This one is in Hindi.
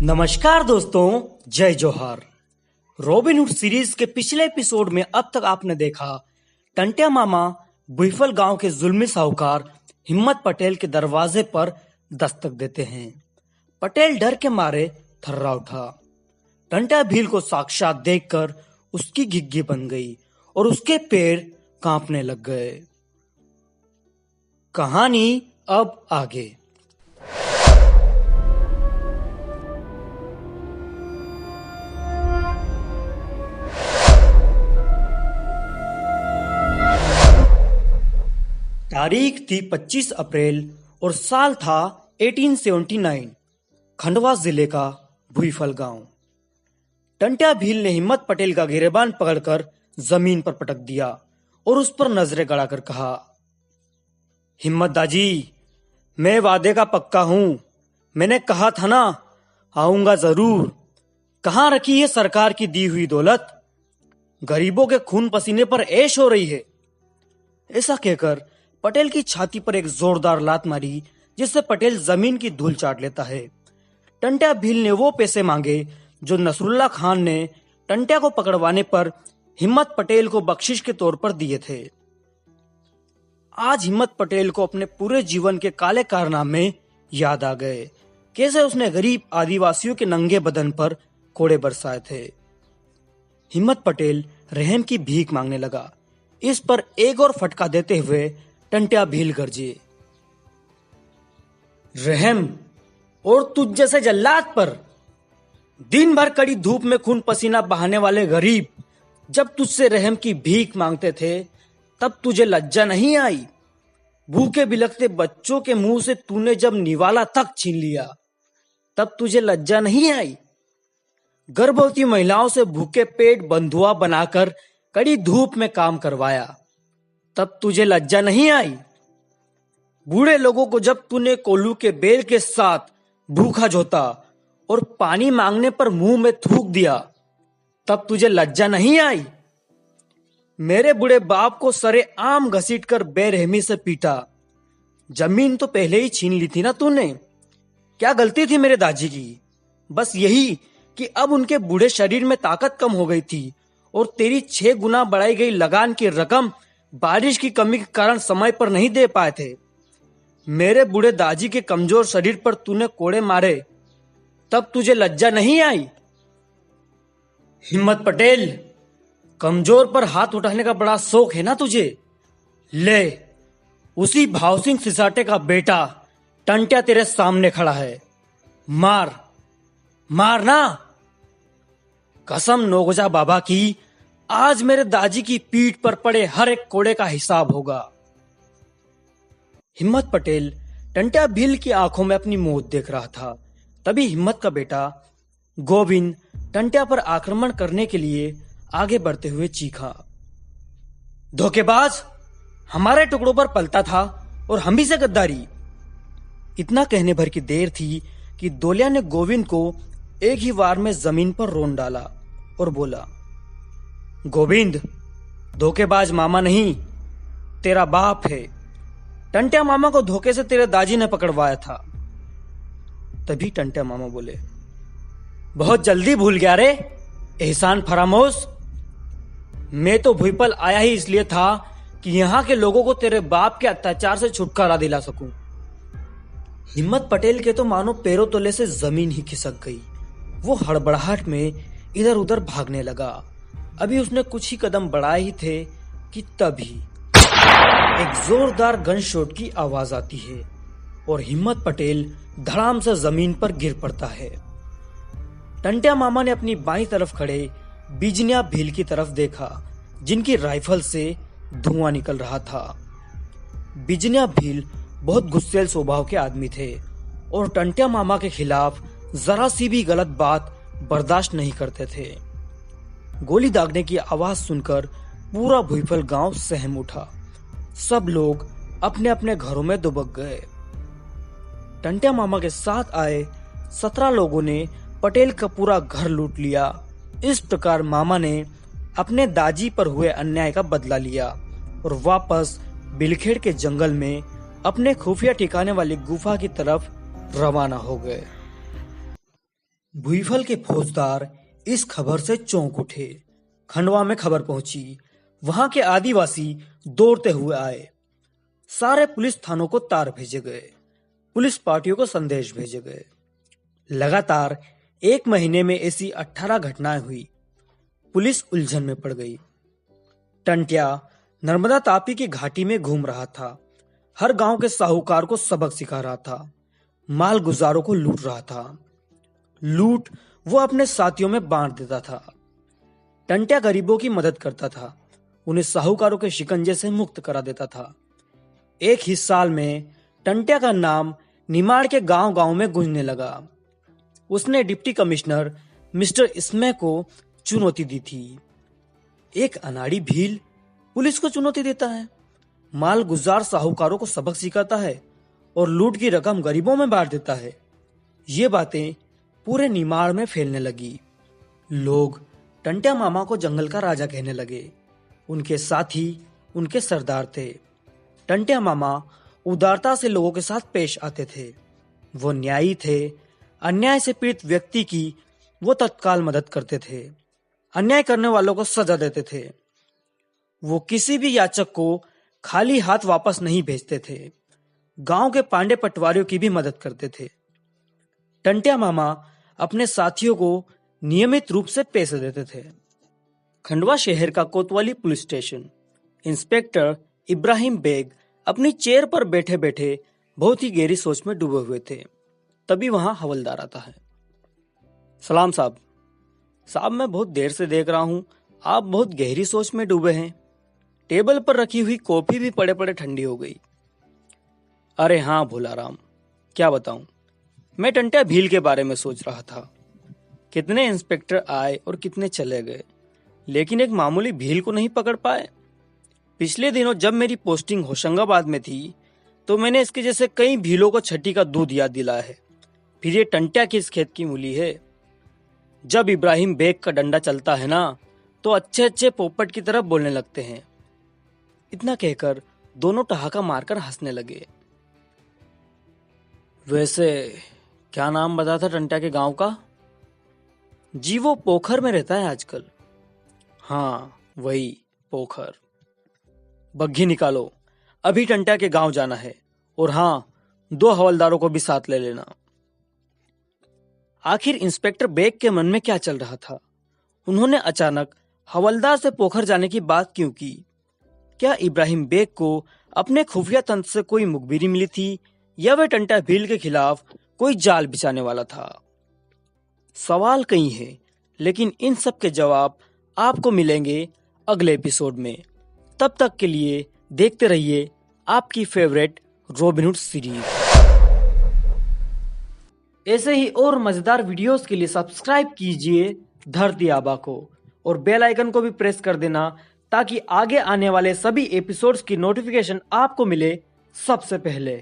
नमस्कार दोस्तों, जय जोहार। रॉबिनहुड सीरीज के पिछले एपिसोड में अब तक आपने देखा टंट्या मामा भुईफल गांव के जुल्मी साहूकार हिम्मत पटेल के दरवाजे पर दस्तक देते हैं। पटेल डर के मारे थर्रा उठा। टंट्या भील को साक्षात देखकर उसकी घिघी बन गई और उसके पैर कांपने लग गए। कहानी अब आगे। तारीख थी 25 अप्रैल और साल था 1879। खंडवा जिले का भुईफल गांव। टंट्या भील ने हिम्मत पटेल का गिरेबान पकड़कर जमीन पर पटक दिया और उस पर नजरें गड़ाकर कहा, हिम्मत दाजी, मैं वादे का पक्का हूं। मैंने कहा था ना, आऊंगा जरूर। कहां रखी है सरकार की दी हुई दौलत? गरीबों के खून पसीने पर ऐश हो रही है। ऐसा कहकर पटेल की छाती पर एक जोरदार लात मारी, जिससे पटेल जमीन की धूल चाट लेता है। टंट्या भील ने वो पैसे मांगे जो नसरुल्ला खान ने टंट्या को पकड़वाने पर हिम्मत पटेल को बख्शिश के तौर पर दिए थे। आज हिम्मत पटेल को अपने पूरे जीवन के काले कारनामे याद आ गए। कैसे उसने गरीब आदिवासियों के नंगे बदन पर कोड़े बरसाए थे। हिम्मत पटेल रहम की भीख मांगने लगा। इस पर एक और फटका देते हुए टंट्या भील गरजे, रहम और तुझ जैसे जल्लाद पर। दिन भर कड़ी धूप में खून पसीना बहाने वाले गरीब जब तुझसे रहम की भीख मांगते थे, तब तुझे लज्जा नहीं आई? भूखे बिलखते बच्चों के मुंह से तूने जब निवाला तक छीन लिया, तब तुझे लज्जा नहीं आई? गर्भवती महिलाओं से भूखे पेट बंधुआ बनाकर कड़ी धूप में काम करवाया, तब तुझे लज्जा नहीं आई? बूढ़े लोगों को जब तूने कोल्हू के बेल के साथ भूखा जोता और पानी मांगने पर मुंह में थूक दिया, तब तुझे लज्जा नहीं आई? मेरे बूढ़े बाप को सरे आम घसीटकर बेरहमी से पीटा। जमीन तो पहले ही छीन ली थी ना तूने। क्या गलती थी मेरे दादी की? बस यही कि अब उनके बूढ़े शरीर में ताकत कम हो गई थी और तेरी 6 गुना बढ़ाई गई लगान की रकम बारिश की कमी के कारण समय पर नहीं दे पाए थे। मेरे बूढ़े दादी के कमजोर शरीर पर तूने कोड़े मारे, तब तुझे लज्जा नहीं आई? हिम्मत पटेल, कमजोर पर हाथ उठाने का बड़ा शौक है ना तुझे? ले, उसी भाव सिंह सिसाटे का बेटा टंट्या तेरे सामने खड़ा है। मार, मारना। कसम नौगजा बाबा की, आज मेरे दादी की पीठ पर पड़े हर एक कोड़े का हिसाब होगा। हिम्मत पटेल टंट्या भील की आंखों में अपनी मौत देख रहा था। तभी हिम्मत का बेटा गोविंद टंट्या पर आक्रमण करने के लिए आगे बढ़ते हुए चीखा, धोखेबाज, हमारे टुकड़ों पर पलता था और हम ही से गद्दारी। इतना कहने भर की देर थी कि दोलिया ने गोविंद को एक ही वार में जमीन पर रोन डाला और बोला, गोविंद, धोखेबाज मामा नहीं, तेरा बाप है। टंट्या मामा को धोखे से तेरे दादी ने पकड़वाया था। तभी टंट्या मामा बोले, बहुत जल्दी भूल गया रे एहसान फरामोश। मैं तो भुईपल आया ही इसलिए था कि यहां के लोगों को तेरे बाप के अत्याचार से छुटकारा दिला सकूं। हिम्मत पटेल के तो मानो पैरों तले से जमीन ही खिसक गई। वो हड़बड़ाहट में इधर उधर भागने लगा। अभी उसने कुछ ही कदम बढ़ाए ही थे कि तभी एक जोरदार गन शॉट की आवाज आती है और हिम्मत पटेल धड़ाम से जमीन पर गिर पड़ता है। टंट्या मामा ने अपनी बाईं तरफ खड़े बिजनिया भील की तरफ देखा, जिनकी राइफल से धुआं निकल रहा था। बिजनिया भील बहुत गुस्सैल स्वभाव के आदमी थे और टंट्या मामा के खिलाफ जरा सी भी गलत बात बर्दाश्त नहीं करते थे। गोली दागने की आवाज सुनकर पूरा भुईफल गांव सहम उठा। सब लोग अपने अपने घरों में दुबक गए। टंट्या मामा के साथ आए 17 लोगों ने पटेल का पूरा घर लूट लिया। इस प्रकार मामा ने अपने दाजी पर हुए अन्याय का बदला लिया और वापस बिलखेड़ के जंगल में अपने खुफिया ठिकाने वाली गुफा की तरफ रवाना हो गए। भुईफल के फौजदार इस खबर से चौंक उठे। खंडवा में खबर पहुंची। वहां के आदिवासी दौड़ते हुए आए। सारे पुलिस थानों को तार भेजे गए। पुलिस पार्टियों को संदेश भेजे गए। लगातार 1 महीने में ऐसी 18 घटनाएं हुई। पुलिस उलझन में पड़ गई। टंट्या नर्मदा तापी की घाटी में घूम रहा था। हर गांव के साहूकार को सबक सिखा रहा था। माल गुजारों को लूट रहा था। लूट वो अपने साथियों में बांट देता था। टंट्या गरीबों की मदद करता था। उन्हें साहूकारों के शिकंजे से मुक्त करा देता था। एक ही साल में टंट्या का नाम निमाड़ के गांव गांव में गूंजने लगा। उसने डिप्टी कमिश्नर मिस्टर इसमे को चुनौती दी थी। एक अनाड़ी भील पुलिस को चुनौती देता है, माल गुजार साहूकारों को सबक सिखाता है और लूट की रकम गरीबों में बांट देता है। ये बातें पूरे निमाड़ में फैलने लगी। लोग टंट्या मामा को जंगल का राजा कहने लगे। उनके साथी उनके सरदार थे। टंट्या मामा उदारता से लोगों के साथ पेश आते थे। वो न्यायी थे। अन्याय से पीड़ित व्यक्ति की वो तत्काल मदद करते थे। अन्याय करने वालों को सजा देते थे। वो किसी भी याचक को खाली हाथ वापस नहीं भेजते थे। गांव के पांडे पटवारियों की भी मदद करते थे। टंट्या मामा अपने साथियों को नियमित रूप से पैसे देते थे। खंडवा शहर का Kotwali police station. Inspector Ibrahim Beg अपनी चेयर पर बैठे बैठे बहुत ही गहरी सोच में डूबे हुए थे। तभी वहां हवलदार आता है। सलाम साहब। साहब, मैं बहुत देर से देख रहा हूं आप बहुत गहरी सोच में डूबे हैं। टेबल पर रखी हुई कॉफी भी पड़े पड़े ठंडी हो गई। अरे हाँ भोलाराम, क्या बताऊं, मैं टंट्या भील के बारे में सोच रहा था। कितने इंस्पेक्टर आए और कितने चले गए, लेकिन एक मामूली भील को नहीं पकड़ पाए। पिछले दिनों जब मेरी पोस्टिंग होशंगाबाद में थी तो मैंने इसके जैसे कई भीलों को छठी का दूध याद दिलाया है। फिर ये टंट्या किस खेत की मूली है। जब इब्राहिम बेग का डंडा चलता है ना तो अच्छे अच्छे पोपट की तरफ बोलने लगते हैं। इतना कहकर दोनों ठहाका मारकर हंसने लगे। वैसे क्या नाम बता था टंट्या के गांव का? जी वो पोखर में रहता है आजकल। हाँ वही पोखर। बग्घी निकालो, अभी टंट्या के गांव जाना है। और हाँ, 2 हवलदारों को भी साथ ले लेना। आखिर इंस्पेक्टर बेग के मन में क्या चल रहा था? उन्होंने अचानक हवलदार से पोखर जाने की बात क्यों की? क्या इब्राहिम बेग को अपने खुफिया तंत्र से कोई मुखबिरी मिली थी या वह टंट्या भील के खिलाफ कोई जाल बिछाने वाला था? सवाल कई हैं, लेकिन इन सब के जवाब आपको मिलेंगे अगले एपिसोड में। तब तक के लिए देखते रहिए आपकी फेवरेट रॉबिनहुड सीरीज। ऐसे ही और मजेदार वीडियोस के लिए सब्सक्राइब कीजिए धरती आबा को और बेल आइकन को भी प्रेस कर देना ताकि आगे आने वाले सभी एपिसोड्स की नोटिफिकेशन आपको मिले सबसे पहले।